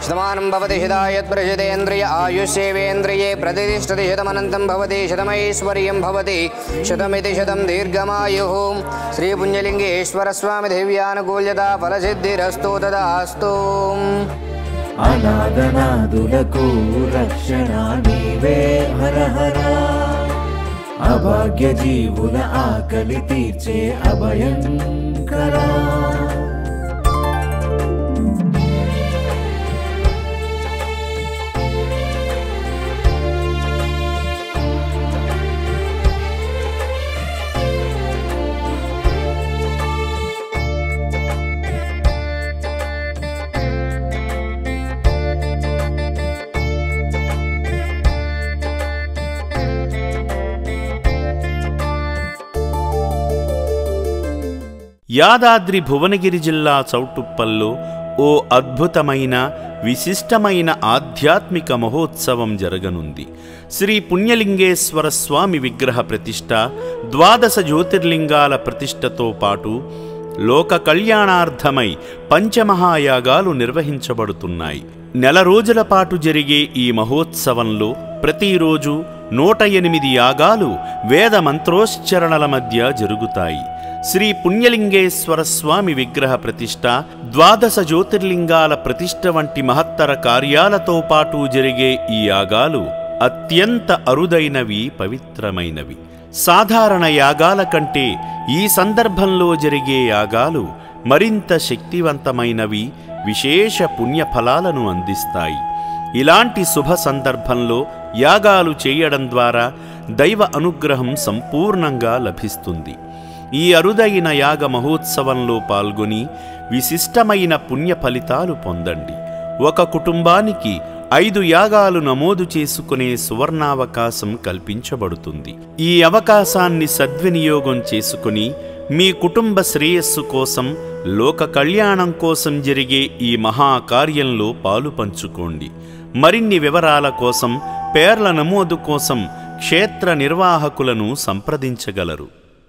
शतमानं भवति हितायत्प्रहितेन्द्रिय आयुष्येवेन्द्रिये प्रतिष्ठति शतमनन्तं भवति शतमैश्वर्यं भवति शतमिति शतं दीर्घमायुः श्रीपुण्यलिङ्गेश्वरस्वामी दिव्यानुकूल्यता फलसिद्धिरस्तु तदास्तु। अनादनादुలకు రక్షణ నీవే హర హర అభాగ్య జీవుల ఆకలి తీర్చే అభయంకరా। యాదాద్రి భువనగిరి జిల్లా చౌటుప్పల్లో ఓ అద్భుతమైన విశిష్టమైన ఆధ్యాత్మిక మహోత్సవం జరగనుంది. శ్రీ పుణ్యలింగేశ్వర స్వామి విగ్రహ ప్రతిష్ఠ, 12 జ్యోతిర్లింగాల ప్రతిష్ఠతో పాటు లోక కళ్యాణార్థమై పంచమహాయాగాలు నిర్వహించబడుతున్నాయి. నెల రోజుల పాటు జరిగే ఈ మహోత్సవంలో ప్రతిరోజు 108 యాగాలు వేద మంత్రోచ్చరణల మధ్య జరుగుతాయి. శ్రీ పుణ్యలింగేశ్వర స్వామి విగ్రహ ప్రతిష్ఠ, 12 జ్యోతిర్లింగాల ప్రతిష్ఠ వంటి మహత్తర కార్యాలతో పాటు జరిగే ఈ యాగాలు అత్యంత అరుదైనవి, పవిత్రమైనవి. సాధారణ యాగాల కంటే ఈ సందర్భంలో జరిగే యాగాలు మరింత శక్తివంతమైనవి, విశేష పుణ్యఫలాలను అందిస్తాయి. ఇలాంటి శుభ సందర్భంలో యాగాలు చేయడం ద్వారా దైవ అనుగ్రహం సంపూర్ణంగా లభిస్తుంది. ఈ అరుదైన యాగ మహోత్సవంలో పాల్గొని విశిష్టమైన పుణ్య ఫలితాలు పొందండి. ఒక కుటుంబానికి 5 యాగాలు నమోదు చేసుకునే సువర్ణావకాశం కల్పించబడుతుంది. ఈ అవకాశాన్ని సద్వినియోగం చేసుకుని మీ కుటుంబ శ్రేయస్సు కోసం, లోక కళ్యాణం కోసం జరిగే ఈ మహాకార్యంలో పాలు పంచుకోండి. మరిన్ని వివరాల కోసం, పేర్ల నమోదు కోసం క్షేత్ర నిర్వాహకులను సంప్రదించగలరు.